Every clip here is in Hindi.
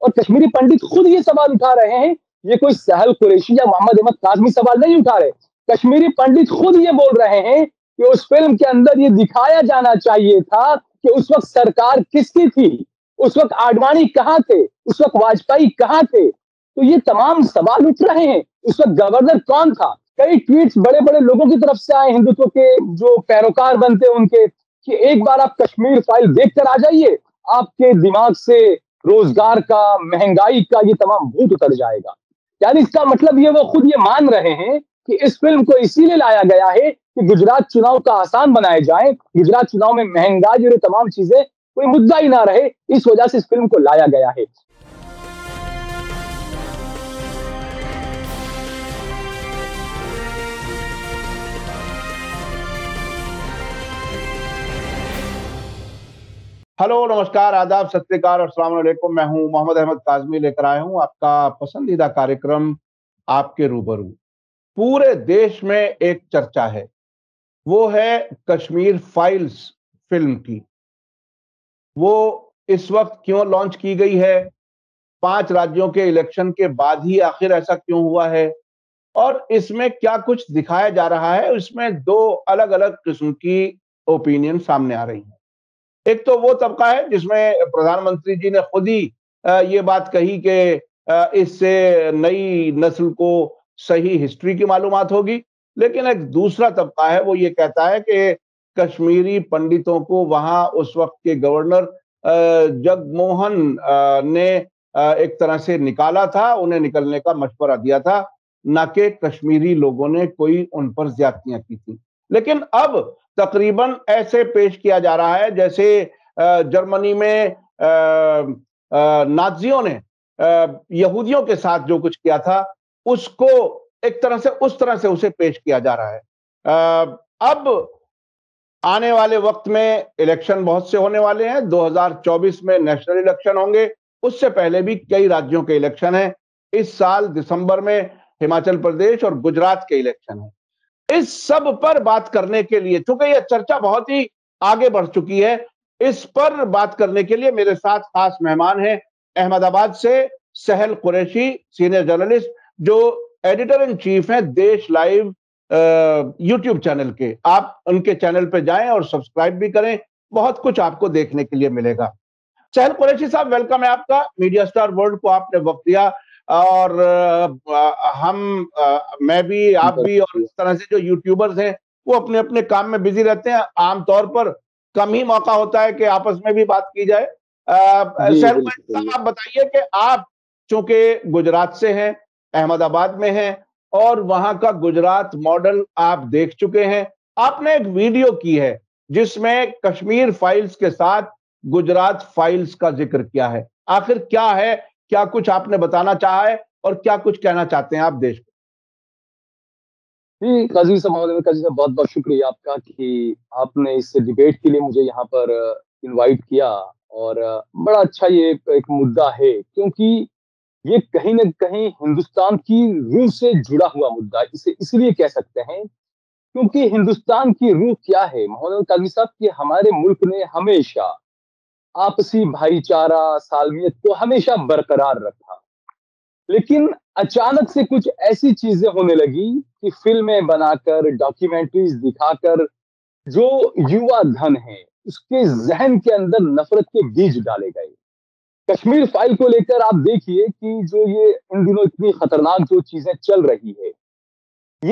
और कश्मीरी पंडित खुद ये सवाल उठा रहे हैं। ये कोई सहल कुरैशी या मोहम्मद अहमद काज़मी सवाल नहीं उठा रहे। कश्मीरी पंडित खुद ये बोल रहे हैं कि उस फिल्म के अंदर ये दिखाया जाना चाहिए था कि उस वक्त सरकार किसकी थी, उस वक्त आडवाणी कहाँ थे, उस वक्त वाजपेयी कहाँ थे। तो ये तमाम सवाल उठ रहे हैं। उस वक्त गवर्नर कौन था? कई ट्वीट्स बड़े-बड़े लोगों की तरफ से आए, हिंदुत्व के जो पैरोकार बनते हैं उनके, कि एक बार आप कश्मीर फाइल देखकर आ जाइए, आपके दिमाग से रोजगार का, महंगाई का ये तमाम भूत उतर जाएगा। यानी इसका मतलब ये वो खुद ये मान रहे हैं कि इस फिल्म को इसीलिए लाया गया है कि गुजरात चुनाव का आसान बनाए जाए, गुजरात चुनाव में महंगाई और ये तमाम चीजें कोई मुद्दा ही ना रहे, इस वजह से इस फिल्म को लाया गया है। हेलो, नमस्कार, आदाब, सत श्री अकाल और अस्सलाम वालेकुम। मैं हूं मोहम्मद अहमद काज़मी, लेकर आया हूं आपका पसंदीदा कार्यक्रम आपके रूबरू। पूरे देश में एक चर्चा है, वो है कश्मीर फाइल्स फिल्म की। वो इस वक्त क्यों लॉन्च की गई है, 5 राज्यों के इलेक्शन के बाद ही आखिर ऐसा क्यों हुआ है, और इसमें क्या कुछ दिखाया जा रहा है। इसमें 2 अलग-अलग किस्म की ओपिनियन सामने आ रही हैं। एक तो वो तबका है जिसमें प्रधानमंत्री जी ने खुद ही ये बात कही कि इससे नई नस्ल को सही हिस्ट्री की मालूमात होगी। लेकिन एक दूसरा तबका है, वो ये कहता है कि कश्मीरी पंडितों को वहां उस वक्त के गवर्नर जगमोहन ने एक तरह से निकाला था, उन्हें निकलने का मशवरा दिया था, ना कि कश्मीरी लोगों ने कोई उन पर ज्यादतियां की थी। लेकिन अब तकरीबन ऐसे पेश किया जा रहा है जैसे जर्मनी में नाज़ियों ने यहूदियों के साथ जो कुछ किया था, उसको एक तरह से उस तरह से उसे पेश किया जा रहा है। अब आने वाले वक्त में इलेक्शन बहुत से होने वाले हैं। 2024 में नेशनल इलेक्शन होंगे, उससे पहले भी कई राज्यों के इलेक्शन हैं। इस साल दिसंबर में हिमाचल प्रदेश और गुजरात के इलेक्शन हैं। इस सब पर बात करने के लिए, चूंकि यह चर्चा बहुत ही आगे बढ़ चुकी है, इस पर बात करने के लिए मेरे साथ खास मेहमान हैं अहमदाबाद से सहल कुरैशी, सीनियर जर्नलिस्ट, जो एडिटर इन चीफ हैं देश लाइव यूट्यूब चैनल के। आप उनके चैनल पे जाएं और सब्सक्राइब भी करें, बहुत कुछ आपको देखने के लिए मिलेगा। सहल कुरैशी साहब, वेलकम है आपका। मीडिया स्टार वर्ल्ड को आपने वक्त दिया, और मैं भी, आप भी, और इस तरह से जो यूट्यूबर्स हैं वो अपने अपने काम में बिजी रहते हैं। आमतौर पर कम ही मौका होता है कि आपस में भी बात की जाए। सहल कुरैशी साहब, आप बताइए कि आप चूंकि गुजरात से हैं, अहमदाबाद में हैं, और वहां का गुजरात मॉडल आप देख चुके हैं। आपने एक वीडियो की है जिसमें कश्मीर फाइल्स के साथ गुजरात फाइल्स का जिक्र किया है। आखिर क्या है, क्या कुछ आपने बताना चाहा है, और क्या कुछ कहना चाहते हैं आप देश को? जी, काज़ी साहब, महोदय, काज़ी साहब, बहुत-बहुत शुक्रिया आपका कि आपने इस डिबेट के लिए मुझे यहाँ पर इनवाइट किया। और बड़ा अच्छा ये एक मुद्दा है, क्योंकि ये कहीं न कहीं हिंदुस्तान की रूह से जुड़ा हुआ मुद्दा है। इसे इसलिए कह सकते हैं क्योंकि हिंदुस्तान की रूह क्या है महोदय काज़ी साहब, कि हमारे मुल्क ने हमेशा आपसी भाईचारा, सालमियत को हमेशा बरकरार रखा। लेकिन अचानक से कुछ ऐसी चीजें होने लगी कि फिल्में बनाकर, डॉक्यूमेंट्रीज दिखाकर जो युवा धन है, उसके ज़हन के अंदर नफ़रत के बीज डाले गए। कश्मीर फाइल को लेकर आप देखिए कि जो ये इन दिनों इतनी खतरनाक जो चीजें चल रही है,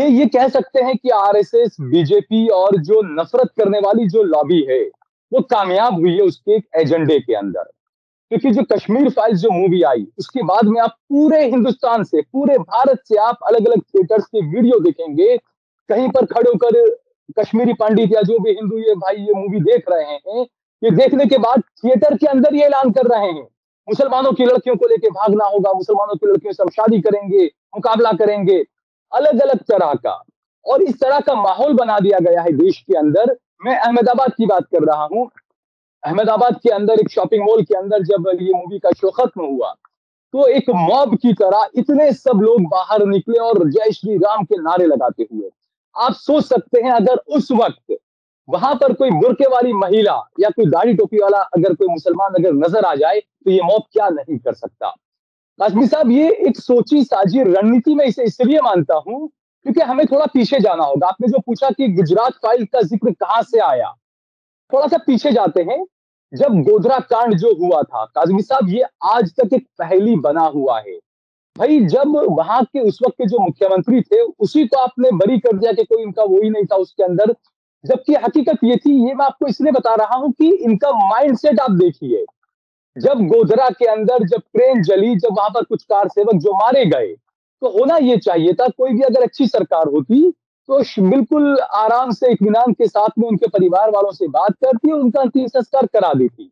ये कह सकते हैं कि आरएसएस, बीजेपी और जो नफ़रत करने वाली जो लॉबी है, वो कामयाब हुई है उसके एक एजेंडे के अंदर। क्योंकि जो कश्मीर फाइल्स जो मूवी आई, उसके बाद में आप पूरे हिंदुस्तान से, पूरे भारत से आप अलग-अलग थिएटर्स के वीडियो देखेंगे, कहीं पर खड़े होकर कश्मीरी पंडित या जो भी हिंदू ये भाई ये मूवी देख रहे हैं, ये देखने के बाद थिएटर के अंदर ये ऐलान कर रहे हैं, मुसलमानों की लड़कियों को लेके भागना होगा, मुसलमानों की लड़कियों से हम शादी करेंगे, मुकाबला करेंगे, अलग-अलग तरह का। और इस तरह का माहौल बना दिया गया है देश के अंदर। मैं अहमदाबाद की बात कर रहा हूँ। अहमदाबाद के अंदर एक शॉपिंग मॉल के अंदर जब ये मूवी का शो खत्म हुआ, तो एक मॉब की तरह इतने सब लोग बाहर निकले और जय श्री राम के नारे लगाते हुए। आप सोच सकते हैं अगर उस वक्त वहां पर कोई बुर्के वाली महिला या कोई दाढ़ी टोपी वाला अगर कोई मुसलमान अगर नजर आ जाए तो ये मौत क्या नहीं कर सकता। काश्मीर साहब, ये एक सोची साजी रणनीति में इसे इसलिए मानता हूं क्योंकि हमें थोड़ा पीछे जाना होगा। आपने जो पूछा कि गुजरात फाइल का जिक्र कहां से आया, थोड़ा सा पीछे जाते हैं। जब गोधरा कांड जो हुआ था काजमी साहब, ये आज तक एक पहेली बना हुआ है। भाई जब वहां के उस वक्त के जो मुख्यमंत्री थे उसी को आपने बरी कर दिया कि कोई इनका वो ही नहीं था उसके अंदर, जबकि हकीकत ये थी। ये मैं आपको इसलिए बता रहा हूं कि इनका माइंडसेट आप देखिए। जब गोधरा के अंदर जब ट्रेन जली, जब वहां पर कुछ कार सेवक जो मारे गए, तो होना ये चाहिए था कोई भी अगर अच्छी सरकार होती तो बिल्कुल आराम से इत्मीनान के साथ में उनके परिवार वालों से बात करती और उनका अंतिम संस्कार करा देती।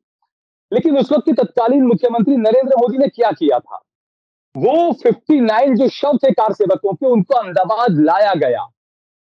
लेकिन उस वक्त के तत्कालीन मुख्यमंत्री नरेंद्र मोदी ने क्या किया था, वो 59 जो शव थे कार सेवकों के उनको अहमदाबाद लाया गया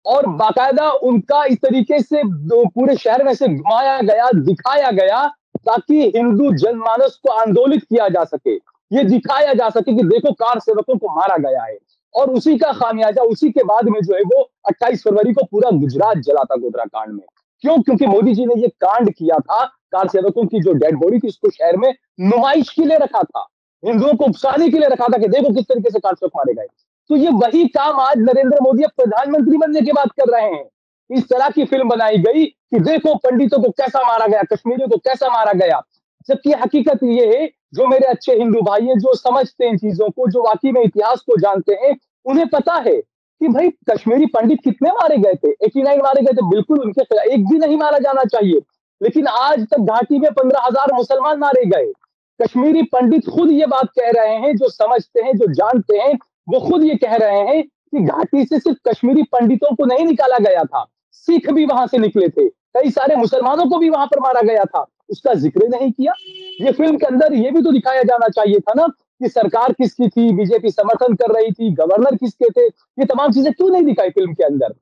और बाकायदा उनका इस तरीके से पूरे शहर में से घुमाया गया, दिखाया गया, ताकि हिंदू जनमानस को आंदोलित किया जा सके, ये दिखाया जा सके कि देखो कार सेवकों को मारा गया है। और उसी का खामियाजा उसी के बाद में जो है वो 28 फरवरी को पूरा गुजरात जला था गोधरा कांड में। क्यों? क्योंकि मोदी जी ने ये कांड किया था, कार सेवकों की जो डेड बॉडी थी उसको शहर में नुमाइश के लिए रखा था, हिंदुओं को उकसाने के लिए रखा था कि देखो किस तरीके से कार सेवक मारे गए। तो ये वही काम आज नरेंद्र मोदी अब प्रधानमंत्री बनने के बाद कर रहे हैं। इस तरह की फिल्म बनाई गई कि देखो पंडितों को कैसा मारा गया, कश्मीरियों को कैसा मारा गया। जबकि हकीकत ये है, जो मेरे अच्छे हिंदू भाई हैं, जो समझते हैं चीजों को, जो वाकई में इतिहास को जानते हैं, उन्हें पता है कि भाई कश्मीरी पंडित कितने मारे गए थे, 89 मारे गए थे, बिल्कुल उनके खिलाफ एक भी नहीं मारा जाना चाहिए। लेकिन आज तक घाटी में 15,000 मुसलमान मारे गए। कश्मीरी पंडित खुद ये बात कह रहे हैं, जो समझते हैं, जो जानते हैं, वो खुद ये कह रहे हैं कि घाटी से सिर्फ कश्मीरी पंडितों को नहीं निकाला गया था, सिख भी वहां से निकले थे, कई सारे मुसलमानों को भी वहां पर मारा गया था, उसका जिक्र नहीं किया। ये फिल्म के अंदर ये भी तो दिखाया जाना चाहिए था ना कि सरकार किसकी थी, बीजेपी समर्थन कर रही थी, गवर्नर किसके थे, ये तमाम चीजें क्यों नहीं दिखाई फिल्म के अंदर।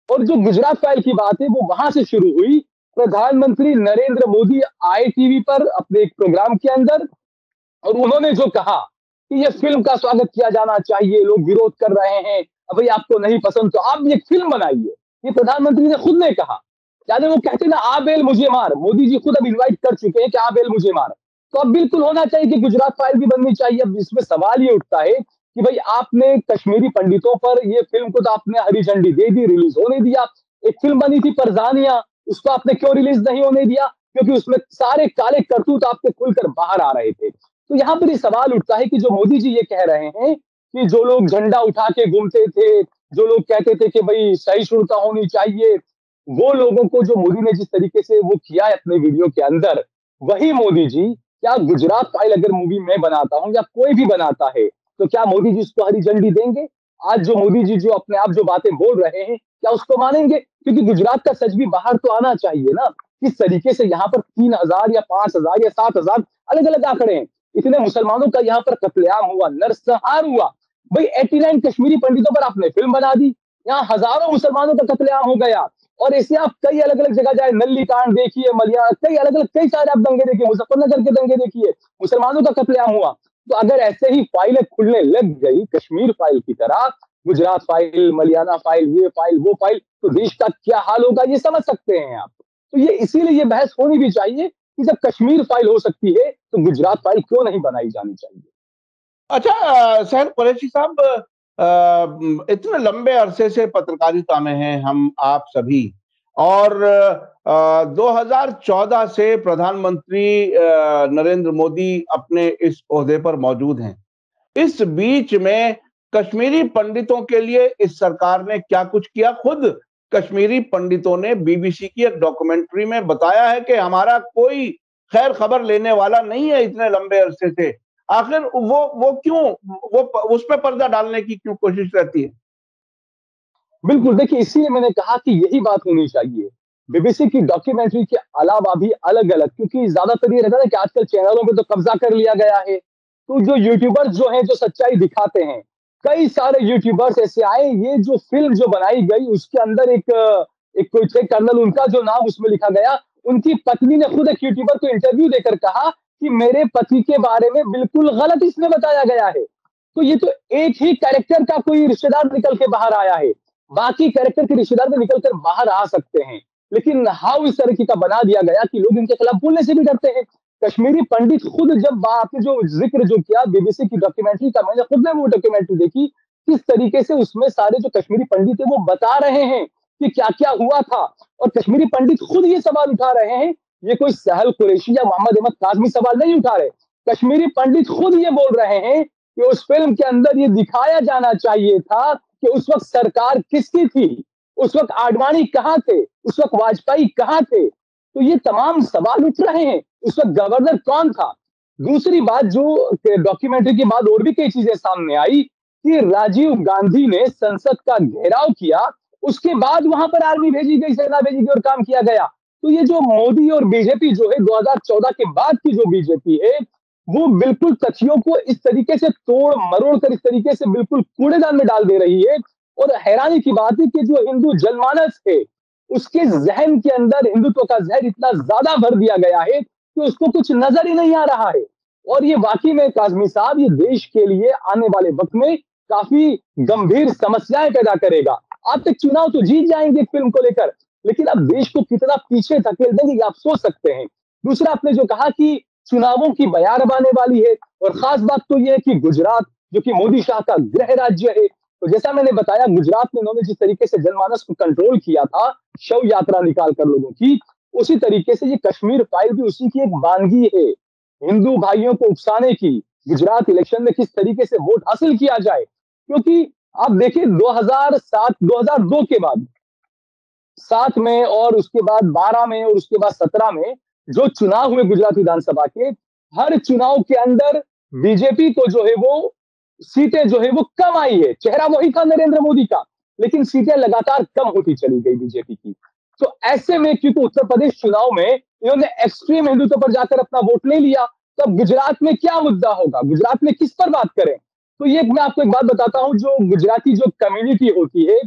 और जो गुजरात फाइल की बात है वो वहां से शुरू हुई। प्रधानमंत्री नरेंद्र मोदी आए टीवी पर अपने एक प्रोग्राम के अंदर और उन्होंने जो कहा कि ये फिल्म का स्वागत किया जाना चाहिए, लोग विरोध कर रहे हैं, अब भाई आपको नहीं पसंद तो आप भी एक फिल्म बनाइए, ये प्रधानमंत्री ने खुद ने कहा। यानी वो कहते ना आ बेल मुझे मार, मोदी जी खुद अब इनवाइट कर चुके हैं कि आ बेल मुझे मार। तो अब बिल्कुल होना चाहिए कि गुजरात फाइल भी बननी चाहिए। अब इसमें सवाल ये उठता है कि भाई आपने कश्मीरी पंडितों पर ये फिल्म को तो आपने हरी झंडी दे दी, रिलीज होने दिया। एक फिल्म बनी थी परजानिया, उसको आपने क्यों रिलीज नहीं होने दिया? क्योंकि उसमें सारे काले करतूत आपके खुलकर बाहर आ रहे थे। तो यहाँ पर ये सवाल उठता है कि जो मोदी जी ये कह रहे हैं कि जो लोग झंडा उठा के घूमते थे, जो लोग कहते थे कि भाई सहिष्णुता होनी चाहिए, वो लोगों को जो मोदी ने जिस तरीके से वो किया है अपने वीडियो के अंदर, वही मोदी जी क्या गुजरात फाइल अगर मूवी मैं बनाता हूं या कोई भी बनाता है, तो क्या मोदी जी उसको हरी झंडी देंगे? आज जो मोदी जी जो अपने आप जो बातें बोल रहे हैं, क्या उसको मानेंगे? क्योंकि गुजरात का सच भी बाहर तो आना चाहिए ना। किस तरीके से यहाँ पर 3,000 या 5,000 या 7,000 अलग अलग आंकड़े हैं, इतने मुसलमानों का यहाँ पर कत्लेआम हुआ, नरसंहार हुआ। भाई 89 कश्मीरी पंडितों पर आपने फिल्म बना दी, यहाँ हजारों मुसलमानों का कत्लेआम हो गया। और ऐसे आप कई अलग अलग जगह जाए, नल्ली कांड देखिए, मलिया, कई अलग अलग कई सारे आप दंगे देखिए, मुजफ्फरनगर के दंगे देखिए, मुसलमानों का कत्लेआम हुआ। तो अगर ऐसे ही फाइलें खुलने लग गई कश्मीर फाइल की तरह, गुजरात फाइल, मलियाना फाइल, ये फाइल वो फाइल, तो देश का क्या हाल होगा ये समझ सकते हैं आप। तो ये इसीलिए ये बहस होनी भी चाहिए कि जब कश्मीर फाइल हो सकती है तो गुजरात फाइल क्यों नहीं बनाई जानी चाहिए। अच्छा, सहर कुरैशी साहब, इतने लंबे अरसे से पत्रकारिता में हैं हम आप सभी, और 2014 से प्रधानमंत्री नरेंद्र मोदी अपने इस ओहदे पर मौजूद हैं। इस बीच में कश्मीरी पंडितों के लिए इस सरकार ने क्या कुछ किया? खुद कश्मीरी पंडितों ने बीबीसी की एक डॉक्यूमेंट्री में बताया है कि हमारा कोई खैर खबर लेने वाला नहीं है इतने लंबे अरसे से। आखिर वो क्यों, वो उस पे पर्दा डालने की क्यों कोशिश रहती है? बिल्कुल, देखिए इसीलिए मैंने कहा कि यही बात होनी चाहिए। बीबीसी की डॉक्यूमेंट्री के अलावा भी अलग-अलग, क्योंकि ज़्यादातर ये रहता है ना कि आजकल चैनलों पे तो कब्ज़ा कर लिया गया है। तो जो यूट्यूबर्स जो हैं, जो सच्चाई दिखाते हैं, कई सारे यूट्यूबर्स ऐसे आए, ये जो फ़िल्म जो बनाई गई उसके अंदर एक कोई थे कर्नल, उनका जो नाम उसमें लिखा गया, उनकी पत्नी ने खुद एक यूट्यूबर को इंटरव्यू देकर कहा कि मेरे पति के बारे में बिल्कुल गलत इसमें बताया गया है। तो ये तो एक ही कैरेक्टर का कोई रिश्तेदार निकल के बाहर आया है। बाकी कैरेक्टर के रिश्तेदार भी निकल कर बाहर आ सकते हैं। लेकिन हाउ इस तरीके का बना दिया गया कि लोग इनके खिलाफ बोलने से भी डरते हैं। कश्मीरी पंडित खुद, जब आपने जो जिक्र जो किया बीबीसी की डॉक्यूमेंट्री का, मैंने खुद ने वो डॉक्यूमेंट्री देखी, किस तरीके से उसमें सारे जो कश्मीरी पंडित है वो बता रहे हैं कि क्या क्या हुआ था। और कश्मीरी पंडित खुद ये सवाल उठा रहे हैं, ये कोई सहल कुरैशी या मोहम्मद अहमद काजमी सवाल नहीं उठा रहे। कश्मीरी पंडित खुद ये बोल रहे हैं कि उस फिल्म के अंदर ये दिखाया जाना चाहिए था कि उस वक्त सरकार किसकी थी, उस वक्त आडवाणी कहाँ थे, उस वक्त वाजपेयी कहाँ थे। तो ये तमाम सवाल उठ रहे हैं, उस वक्त गवर्नर कौन था। दूसरी बात जो डॉक्यूमेंट्री के बाद और भी कई चीजें सामने आई कि राजीव गांधी ने संसद का घेराव किया, उसके बाद वहां पर आर्मी भेजी गई, सेना भेजी गई और काम किया गया। तो ये जो मोदी और बीजेपी जो है 2014 के बाद की जो बीजेपी है, वो बिल्कुल तथ्यों को इस तरीके से तोड़ मरोड़ कर, इस तरीके से बिल्कुल कूड़ेदान में डाल दे रही है। और हैरानी की बात है कि जो हिंदू जनमानस है, उसके जहन के अंदर हिंदुत्व का जहर इतना ज्यादा भर दिया गया है कि उसको कुछ नजर ही नहीं आ रहा है। और ये वाकई में काजमी साहब, ये देश के लिए आने वाले वक्त में काफी गंभीर समस्याएं पैदा करेगा। आप एक चुनाव तो जीत जाएंगे फिल्म को लेकर, लेकिन अब देश को कितना पीछे धकेल देंगे ये आप सोच सकते हैं। दूसरा, आपने जो कहा कि चुनावों की बयार आने वाली है, और खास बात तो यह है कि गुजरात, जो कि मोदी शाह का गृह राज्य है, तो जैसा मैंने बताया, गुजरात में इन्होंने जिस तरीके से जनमानस को कंट्रोल किया था, शव यात्रा निकाल कर लोगों की, उसी तरीके से ये कश्मीर फाइल भी उसी की एक वानगी है, हिंदू भाइयों को उकसाने की। गुजरात इलेक्शन में किस तरीके से वोट हासिल किया जाए, क्योंकि आप देखिए 2007 2002 के बाद, 7 में और उसके बाद 12 में और उसके बाद 17 में जो चुनाव हुए गुजरात विधानसभा के, हर चुनाव के अंदर बीजेपी को जो है वो सीटें जो है वो कम आई है। चेहरा वही था नरेंद्र मोदी का, लेकिन सीटें लगातार कम होती चली गई बीजेपी की। तो ऐसे में क्योंकि उत्तर प्रदेश चुनाव में इन्होंने एक्सट्रीम हिंदुत्व पर जाकर अपना वोट ले लिया, तो अब गुजरात में क्या मुद्दा होगा, गुजरात में किस पर बात करें। तो ये मैं आपको एक बात बताता हूं, जो गुजराती जो कम्युनिटी होती है,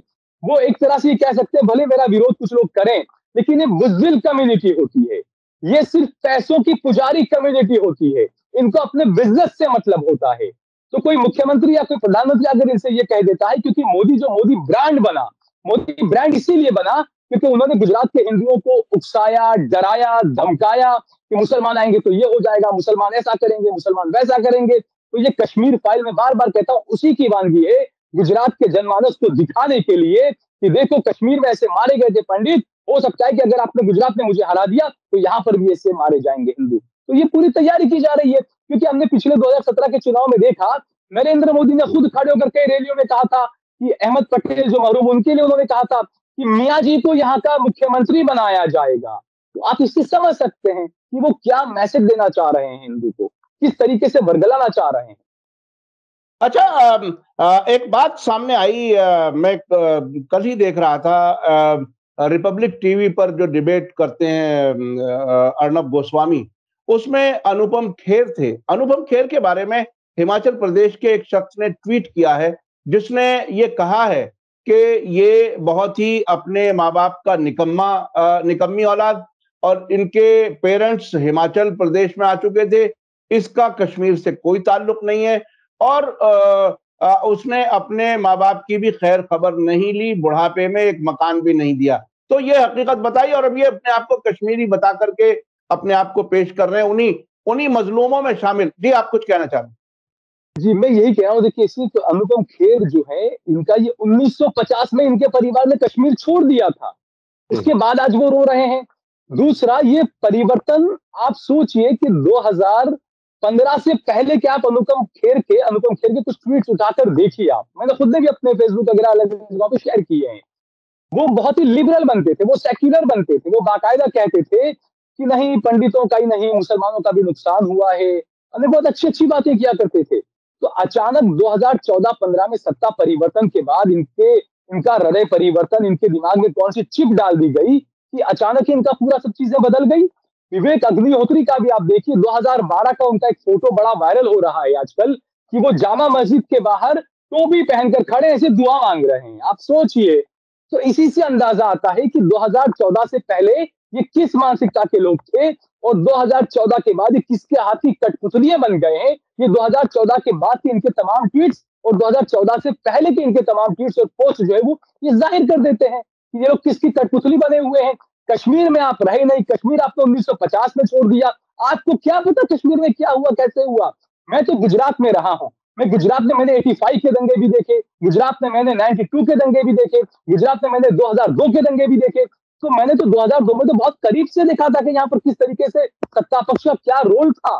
वो एक तरह से ये कह सकते हैं, भले मेरा विरोध कुछ लोग करें, लेकिन ये बुज़दिल कम्युनिटी होती है। ये सिर्फ पैसों की पुजारी कम्युनिटी होती है, इनको अपने बिजनेस से मतलब होता है। तो कोई मुख्यमंत्री या कोई प्रधानमंत्री अगर इनसे ये कह देता है, क्योंकि मोदी ब्रांड बना, मोदी ब्रांड इसीलिए बना क्योंकि उन्होंने गुजरात के हिंदुओं को उकसाया, डराया, धमकाया कि मुसलमान आएंगे तो ये हो जाएगा, मुसलमान ऐसा करेंगे, मुसलमान वैसा करेंगे। तो ये कश्मीर फाइल में बार बार कहता हूं, उसी की वानगी है, गुजरात के जनमानस को दिखाने के लिए कि देखो कश्मीर में ऐसे मारे गए थे पंडित, हो सकता है कि अगर आपने गुजरात में मुझे हरा दिया तो यहां पर भी ऐसे मारे जाएंगे हिंदू। तो ये पूरी तैयारी की जा रही है, क्योंकि हमने पिछले 2017 के चुनाव में देखा, नरेंद्र मोदी ने खुद खड़े होकर कई रैलियों में कहा था कि अहमद पटेल जो महरूम, उनके लिए उन्होंने कहा था कि मियाँ जी को यहाँ का मुख्यमंत्री बनाया जाएगा। तो आप इससे समझ सकते हैं कि वो क्या मैसेज देना चाह रहे हैं हिंदू को, किस तरीके से बरगलाना चाह रहे हैं। अच्छा, एक बात सामने आई, मैं कल ही देख रहा था, रिपब्लिक टीवी पर जो डिबेट करते हैं अर्नब गोस्वामी, उसमें अनुपम खेर थे। अनुपम खेर के बारे में हिमाचल प्रदेश के एक शख्स ने ट्वीट किया है, जिसने ये कहा है कि ये बहुत ही अपने माँ बाप का निकम्मी औलाद, और इनके पेरेंट्स हिमाचल प्रदेश में आ चुके थे, इसका कश्मीर से कोई ताल्लुक नहीं है। और उसने अपने माँ बाप की भी खैर खबर नहीं ली, बुढ़ापे में एक मकान भी नहीं दिया। तो ये हकीकत बताई, और अब ये अपने आप को कश्मीरी बता करके अपने आप को पेश कर रहे हैं, उन्हीं उन्हीं मजलूमों में शामिल। जी, आप कुछ कहना चाह रहे हैं? जी, मैं यही कह रहा हूँ, देखिए इसमें तो अनुपम खेर जो है, इनका ये 1950 में इनके परिवार ने कश्मीर छोड़ दिया था, उसके बाद आज वो रो रहे हैं। दूसरा, ये परिवर्तन आप सोचिए कि 2015 से पहले के आप अनुपम खेर के कुछ ट्वीट्स उठाकर देखिए आप। मैंने खुद ने भी अपने फेसबुक वगैरह अलग जगहों पे शेयर किए हैं। वो बहुत ही लिबरल बनते थे, वो सेक्युलर बनते थे, वो बाकायदा कहते थे कि नहीं पंडितों का ही नहीं, मुसलमानों का भी नुकसान हुआ है, और बहुत अच्छी-अच्छी बातें किया करते थे। तो अचानक 2014-15 में सत्ता परिवर्तन के बाद इनका हृदय परिवर्तन, इनके दिमाग में कौन-सी चिप डाल दी गई कि अचानक ही इनका पूरा सब चीज़ें बदल गई। विवेक अग्निहोत्री का भी आप देखिए, 2012 का उनका एक फोटो बड़ा वायरल हो रहा है आजकल कि वो जामा मस्जिद के बाहर टोपी पहनकर खड़े ऐसे दुआ माँग रहे हैं। आप सोचिए, तो इसी से अंदाजा आता है कि 2014 से पहले ये किस मानसिकता के लोग थे, और 2014 के बाद ये किसके हाथ की कठपुतलियां बन गए हैं। ये 2014 के बाद के इनके तमाम ट्वीट्स और 2014 से पहले के इनके तमाम ट्वीट्स और पोस्ट जो है वो ये जाहिर कर देते हैं कि ये लोग किसकी कठपुतली बने हुए हैं। कश्मीर में आप रहे नहीं, कश्मीर आपने 1950 में छोड़ दिया। आपको क्या पता कश्मीर में क्या हुआ, कैसे हुआ? मैं तो गुजरात में रहा हूँ। मैं गुजरात में मैंने 85 के दंगे भी देखे, गुजरात में मैंने 92 के दंगे भी देखे, गुजरात में मैंने 2002 के दंगे भी देखे। तो मैंने तो 2002 में तो बहुत करीब से देखा था कि यहाँ पर किस तरीके से सत्ता पक्ष का क्या रोल था।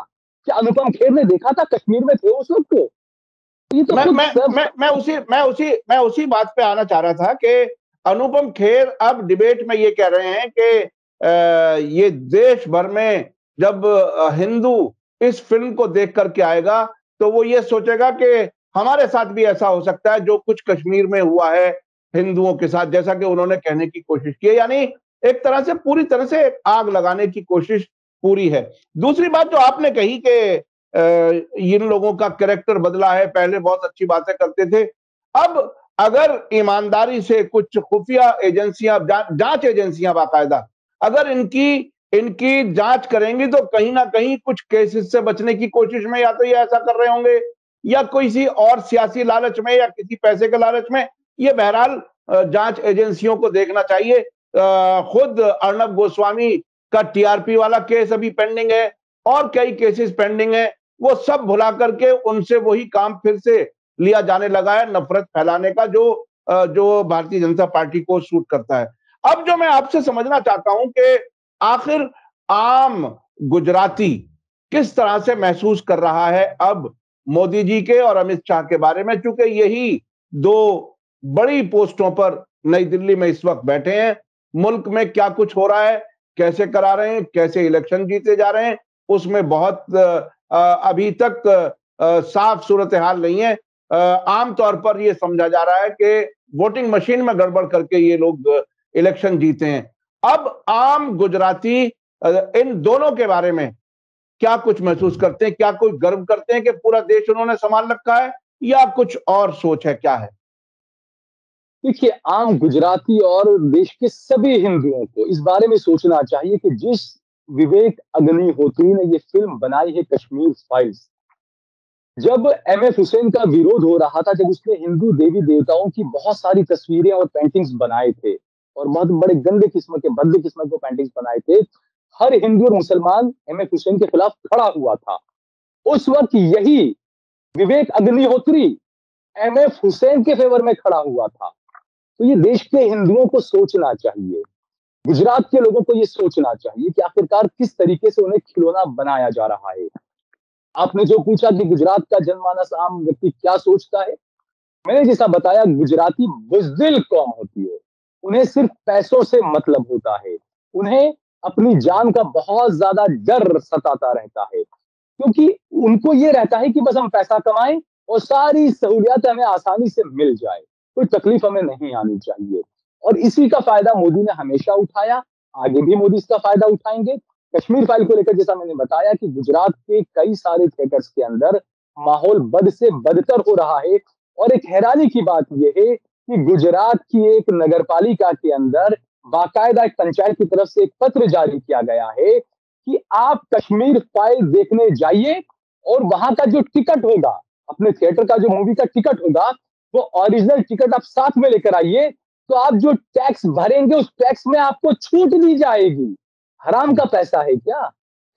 क्या अनुपम खेर ने देखा था कश्मीर में थे उस वक्त? ये तो मैं खुद मैं सब। मैं उसी बात पे आना चाह रहा था कि अनुपम खेर अब डिबेट में ये कह रहे हैं कि ये देश भर में जब हिंदू इस फिल्म को देख करके आएगा तो वो ये सोचेगा कि हमारे साथ भी ऐसा हो सकता है जो कुछ कश्मीर में हुआ है हिंदुओं के साथ, जैसा कि उन्होंने कहने की कोशिश की है। यानी एक तरह से पूरी तरह से आग लगाने की कोशिश पूरी है। दूसरी बात जो आपने कही कि इन लोगों का कैरेक्टर बदला है, पहले बहुत अच्छी बातें करते थे, अब अगर ईमानदारी से कुछ खुफिया एजेंसियां, जांच एजेंसियां बाकायदा अगर इनकी इनकी जांच करेंगी तो कहीं ना कहीं कुछ केसेस से बचने की कोशिश में या तो ये ऐसा कर रहे होंगे या किसी और सियासी लालच में या किसी पैसे के लालच में। ये बहरहाल जांच एजेंसियों को देखना चाहिए। खुद अर्नब गोस्वामी का टीआरपी वाला केस अभी पेंडिंग है और कई केसेस पेंडिंग है। वो सब भुला करके उनसे वही काम फिर से लिया जाने लगा है, नफरत फैलाने का, जो भारतीय जनता पार्टी को सूट करता है। अब जो मैं आपसे समझना चाहता हूं कि आखिर आम गुजराती किस तरह से महसूस कर रहा है अब मोदी जी के और अमित शाह के बारे में, चूंकि यही दो बड़ी पोस्टों पर नई दिल्ली में इस वक्त बैठे हैं। मुल्क में क्या कुछ हो रहा है, कैसे करा रहे हैं, कैसे इलेक्शन जीते जा रहे हैं, उसमें बहुत अभी तक साफ सूरत हाल नहीं है। आमतौर पर यह समझा जा रहा है कि वोटिंग मशीन में गड़बड़ करके ये लोग इलेक्शन जीते हैं। अब आम गुजराती इन दोनों के बारे में क्या कुछ महसूस करते हैं? क्या कुछ गर्व करते हैं कि पूरा देश उन्होंने संभाल रखा है, या कुछ और सोच है, क्या है? देखिए, आम गुजराती और देश के सभी हिंदुओं को इस बारे में सोचना चाहिए कि जिस विवेक अग्निहोत्री ने ये फिल्म बनाई है कश्मीर फाइल्स, जब एमएफ हुसैन का विरोध हो रहा था, जब उसने हिंदू देवी देवताओं की बहुत सारी तस्वीरें और पेंटिंग्स बनाए थे और बहुत बड़े गंदे किस्म के भद्दे किस्म के पेंटिंग्स बनाए थे, हर हिंदू और मुसलमान एमएफ हुसैन के खिलाफ खड़ा हुआ था। उस वक्त यही विवेक अग्निहोत्री एमएफ हुसैन के फेवर में खड़ा हुआ था। तो ये देश के हिंदुओं को सोचना चाहिए, गुजरात के लोगों को ये सोचना चाहिए कि आखिरकार किस तरीके से उन्हें खिलौना बनाया जा रहा है। आपने जो पूछा कि गुजरात का जनमानस आम व्यक्ति क्या सोचता है, मैंने जैसा बताया, गुजराती बुज़दिल कौम होती है। उन्हें सिर्फ पैसों से मतलब होता है। उन्हें अपनी जान का बहुत ज्यादा डर सताता रहता है, क्योंकि उनको ये रहता है कि बस हम पैसा कमाएं और सारी सहूलियत हमें आसानी से मिल जाए, कोई तकलीफ हमें नहीं आनी चाहिए। और इसी का फायदा मोदी ने हमेशा उठाया, आगे भी मोदी इसका फायदा उठाएंगे। कश्मीर फाइल को लेकर जैसा मैंने बताया कि गुजरात के कई सारे थिएटर्स के अंदर माहौल बद से बदतर हो रहा है। और एक हैरानी की बात यह है कि गुजरात की एक नगरपालिका के अंदर बाकायदा एक पंचायत की तरफ से एक पत्र जारी किया गया है कि आप कश्मीर फाइल देखने जाइए और वहां का जो टिकट होगा, अपने थिएटर का जो मूवी का टिकट होगा, वो ओरिजिनल टिकट आप साथ में लेकर आइए। तो आप जो टैक्स भरेंगे उस टैक्स में आपको छूट दी जाएगी। हराम का पैसा है क्या?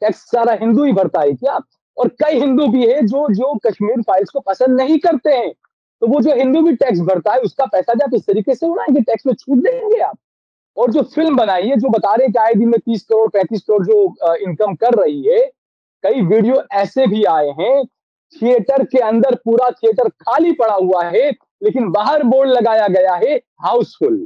टैक्स सारा हिंदू ही भरता है क्या? और कई हिंदू भी है जो जो कश्मीर फाइल्स को पसंद नहीं करते हैं। तो वो जो हिंदू भी टैक्स भरता है उसका पैसा भी आप इस तरीके से उड़ाएंगे, टैक्स में छूट देंगे आप। और जो फिल्म बनाई है, जो बता रहे हैं कि आए दिन में 30 करोड़ 35 करोड़ जो इनकम कर रही है, कई वीडियो ऐसे भी आए हैं थिएटर के अंदर पूरा थिएटर खाली पड़ा हुआ है, लेकिन बाहर बोर्ड लगाया गया है हाउसफुल।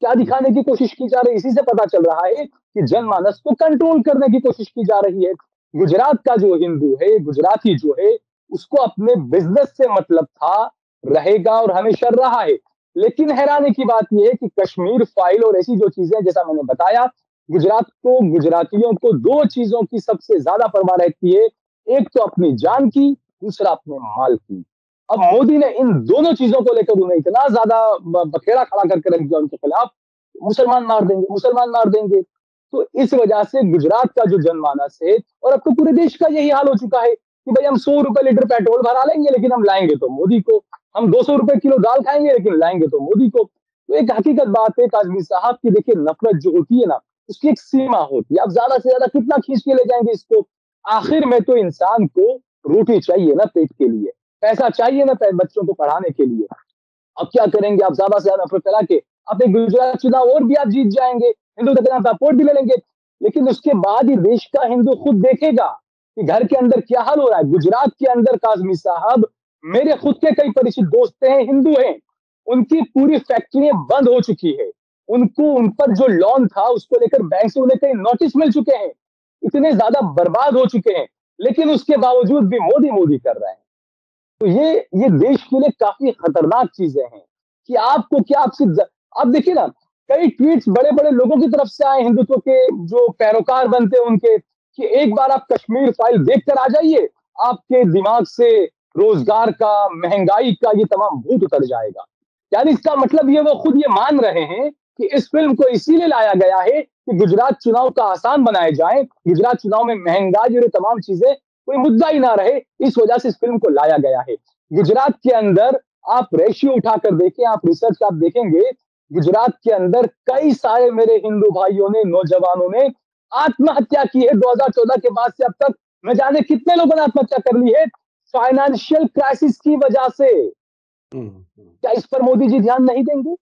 क्या दिखाने की कोशिश की जा रही है? इसी से पता चल रहा है कि जनमानस को कंट्रोल करने की कोशिश की जा रही है। गुजरात का जो हिंदू है, गुजराती जो है, उसको अपने बिजनेस से मतलब था, रहेगा और हमेशा रहा है। लेकिन हैरानी की बात यह है कि कश्मीर फाइल और ऐसी जो चीजें, जैसा मैंने बताया, गुजरात को, गुजरातियों को दो चीजों की सबसे ज्यादा परवाह रहती है। एक तो अपनी जान की, दूसरा अपने माल की। अब मोदी ने इन दोनों चीजों को लेकर उन्हें इतना ज्यादा बखेड़ा खड़ा करके रख दिया उनके खिलाफ, मुसलमान मार देंगे, मुसलमान मार देंगे। तो इस वजह से गुजरात का जो जनमानस है, और अब तो पूरे देश का यही हाल हो चुका है कि भाई हम 100 रुपए लीटर पेट्रोल भरा लेंगे लेकिन हम लाएंगे तो मोदी को, हम 200 रुपए किलो दाल खाएंगे लेकिन लाएंगे तो मोदी को। तो एक हकीकत बात है काजमी साहब की, देखिए नफरत जो होती है ना, उसकी एक सीमा होती है। आप ज्यादा से ज्यादा कितना खींच के ले जाएंगे इसको? आखिर में तो इंसान को रोटी चाहिए ना पेट के लिए, पैसा चाहिए ना बच्चों को पढ़ाने के लिए। अब क्या करेंगे आप? ज्यादा से ज्यादा नफरत फैला के आप एक गुजरात चुनाव और भी आप जीत जाएंगे, हिंदू के नाम सपोर्ट भी ले लेंगे, लेकिन उसके बाद ही देश का हिंदू खुद देखेगा कि घर के अंदर क्या हाल हो रहा है। गुजरात के अंदर काजमी साहब, मेरे खुद के कई परिचित दोस्त हैं, हिंदू हैं, उनकी पूरी फैक्ट्रियां बंद हो चुकी है। उनको उन पर जो लोन था उसको लेकर बैंक से उन्हें कई नोटिस मिल चुके हैं, इतने ज्यादा बर्बाद हो चुके हैं, लेकिन उसके बावजूद भी मोदी मोदी कर रहे हैं। तो ये देश के लिए काफी खतरनाक चीजें हैं कि आपको क्या आपसे आप देखिए ना, कई ट्वीट्स बड़े बड़े लोगों की तरफ से आए, हिंदुत्व के जो पैरोकार बनते हैं उनके, कि एक बार आप कश्मीर फाइल देख कर आ जाइए, आपके दिमाग से रोजगार का, महंगाई का ये तमाम भूत उतर जाएगा। यानी इसका मतलब ये वो खुद ये मान रहे हैं कि इस फिल्म को इसीलिए लाया गया है कि गुजरात चुनाव का आसान बनाए जाए, गुजरात चुनाव में महंगाई और तमाम चीजें कोई मुद्दा ही ना रहे, इस वजह से इस फिल्म को लाया गया है। गुजरात के अंदर आप रेशियो उठाकर देखें, आप रिसर्च आप देखेंगे, गुजरात के अंदर कई सारे मेरे हिंदू भाइयों ने, नौजवानों ने आत्महत्या की है 2014 के बाद से अब तक। न जाने कितने लोगों ने आत्महत्या कर ली है फाइनेंशियल क्राइसिस की वजह से। क्या इस पर मोदी जी ध्यान नहीं देंगे?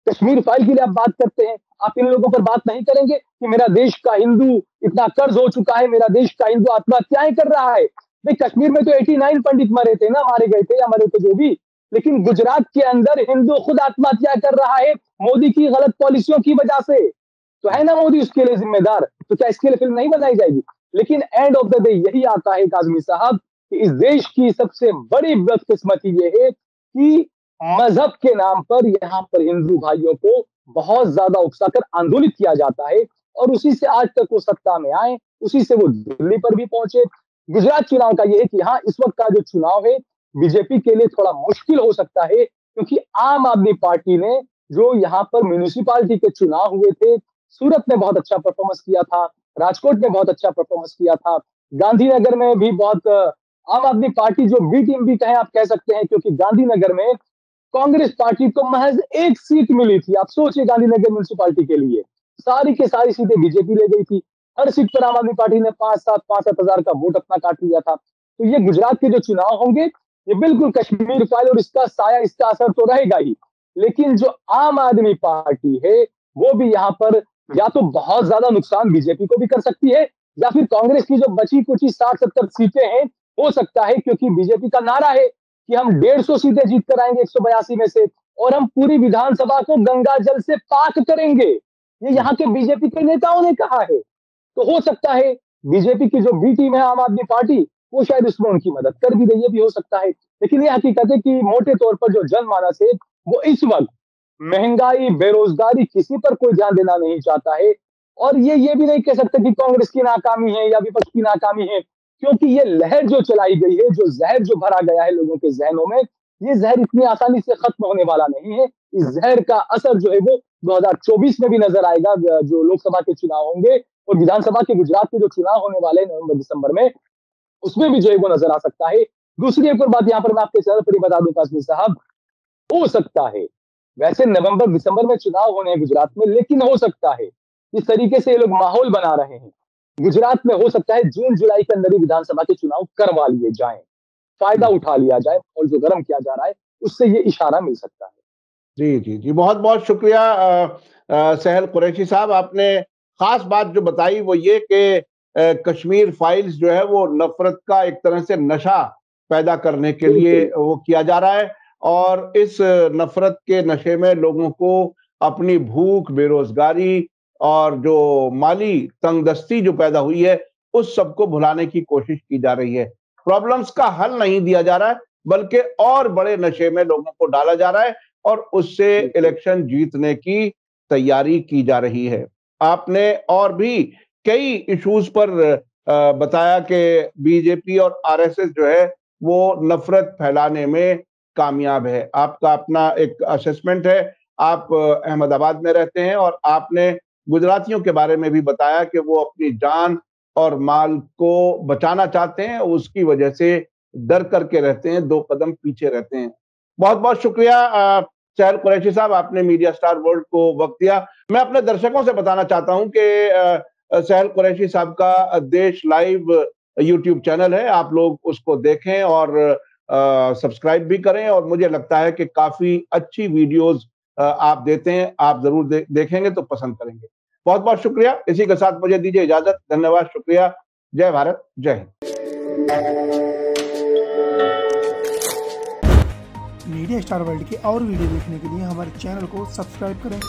कश्मीर फाइल के लिए आप बात करते हैं, आप इन लोगों पर बात नहीं करेंगे कि मेरा देश का हिंदू इतना कर्ज हो चुका है, मेरा देश का हिंदू आत्महत्याएं कर रहा है। भाई कश्मीर में तो 89 पंडित मरे थे ना, मारे गए थे या मरे थे जो भी, लेकिन गुजरात के अंदर हिंदू खुद आत्महत्या कर रहा है मोदी की गलत पॉलिसियों की वजह से। तो है ना मोदी उसके लिए जिम्मेदार? तो क्या इसके लिए फिल्म नहीं बनाई जाएगी? लेकिन एंड ऑफ द डे यही आता है काजमी साहब कि इस देश की सबसे बड़ी बदकिस्मती ये है कि मजहब के नाम पर यहाँ पर हिंदू भाइयों को बहुत ज्यादा उकसाकर आंदोलित किया जाता है, और उसी से आज तक वो सत्ता में आए, उसी से वो दिल्ली पर भी पहुंचे। गुजरात चुनाव का ये है कि हाँ, इस वक्त का जो चुनाव है बीजेपी के लिए थोड़ा मुश्किल हो सकता है, क्योंकि आम आदमी पार्टी ने जो यहाँ पर म्यूनिसिपालिटी के चुनाव हुए थे, सूरत में बहुत अच्छा परफॉर्मेंस किया था, राजकोट में बहुत अच्छा परफॉर्मेंस किया था, गांधीनगर में भी बहुत आम आदमी पार्टी जो बी टीम भी कहें आप कह सकते हैं, क्योंकि गांधीनगर में कांग्रेस पार्टी को महज एक सीट मिली थी। आप सोचिए, गांधीनगर म्यूनिसिपालिटी के लिए सारी की सारी सीटें बीजेपी ले गई थी। हर सीट पर आम आदमी पार्टी ने 5-7 हजार का वोट अपना काट लिया था। तो ये गुजरात के जो चुनाव होंगे, ये बिल्कुल कश्मीर फाइल और इसका साया, इसका असर तो रहेगा ही, लेकिन जो आम आदमी पार्टी है वो भी यहाँ पर या तो बहुत ज्यादा नुकसान बीजेपी को भी कर सकती है, या फिर कांग्रेस की जो बची कुची 60-70 सीटें हैं, हो सकता है, क्योंकि बीजेपी का नारा है कि हम 150 सीटें जीत कर आएंगे 182 में से, और हम पूरी विधानसभा को गंगा जल से पाक करेंगे, ये यहाँ के बीजेपी के नेताओं ने कहा है। तो हो सकता है बीजेपी की जो बी टीम है आम आदमी पार्टी, वो शायद उसमें उनकी मदद कर भी रही है, भी हो सकता है। लेकिन ये हकीकत है कि मोटे तौर पर जो जनमानस है वो इस वक्त महंगाई, बेरोजगारी, किसी पर कोई ध्यान देना नहीं चाहता है। और ये भी नहीं कह सकते कि कांग्रेस की नाकामी है या विपक्ष की नाकामी है, क्योंकि ये लहर जो चलाई गई है, जो जहर जो भरा गया है लोगों के जहनों में, ये जहर इतनी आसानी से खत्म होने वाला नहीं है। इस जहर का असर जो है वो 2024 में भी नजर आएगा, जो लोकसभा के चुनाव होंगे और विधानसभा के गुजरात के जो चुनाव होने वाले हैं नवंबर दिसंबर में, उसमें भी जो है वो नजर आ सकता है। दूसरी एक और बात यहाँ पर मैं आपके चैनल पर ही बता दूं काश्मीर साहब, हो सकता है, वैसे नवंबर दिसंबर में चुनाव होने हैं गुजरात में, लेकिन हो सकता है इस तरीके से ये लोग माहौल बना रहे हैं, गुजरात में हो सकता है जून जुलाई के अंदर ही विधानसभा के चुनाव करवा लिए जाएं, फायदा उठा लिया जाए, और जो गर्म किया जा रहा है उससे ये इशारा मिल सकता है। जी, जी, जी। बहुत-बहुत शुक्रिया सहल कुरैशी साहब। आपने ख़ास बात जो बताई वो ये कि कश्मीर फाइल्स जो है वो नफ़रत का एक तरह से नशा पैदा करने के लिए बिल्कुल, वो किया जा रहा है, और इस नफ़रत के नशे में लोगों को अपनी भूख, बेरोज़गारी और जो माली तंगदस्ती जो पैदा हुई है, उस सब को भुलाने की कोशिश की जा रही है। प्रॉब्लम्स का हल नहीं दिया जा रहा है, बल्कि और बड़े नशे में लोगों को डाला जा रहा है और उससे बिल्कुल। इलेक्शन जीतने की तैयारी की जा रही है। आपने और भी कई इश्यूज पर बताया कि बीजेपी और आरएसएस जो है वो नफरत फैलाने में कामयाब है। आपका अपना एक असेसमेंट है। आप अहमदाबाद में रहते हैं और आपने गुजरातियों के बारे में भी बताया कि वो अपनी जान और माल को बचाना चाहते हैं, उसकी वजह से डर करके रहते हैं, 2 कदम पीछे रहते हैं। बहुत-बहुत शुक्रिया सहल कुरैशी साहब, आपने मीडिया स्टार वर्ल्ड को वक्त दिया। मैं अपने दर्शकों से बताना चाहता हूं कि सहल कुरैशी साहब का देश लाइव यूट्यूब चैनल है, आप लोग उसको देखें और सब्सक्राइब भी करें, और मुझे लगता है कि काफी अच्छी वीडियोस आप देते हैं, आप जरूर देखेंगे तो पसंद करेंगे। बहुत बहुत शुक्रिया। इसी के साथ मुझे दीजिए इजाजत। धन्यवाद, शुक्रिया। जय भारत, जय हिंद। मीडिया स्टार वर्ल्ड के और वीडियो देखने के लिए हमारे चैनल को सब्सक्राइब करें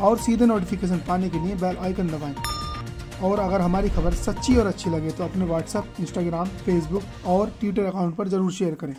और सीधे नोटिफिकेशन पाने के लिए बेल आइकन दबाएं। और अगर हमारी खबर सच्ची और अच्छी लगे तो अपने व्हाट्सएप, इंस्टाग्राम, फेसबुक और ट्विटर अकाउंट पर जरूर शेयर करें।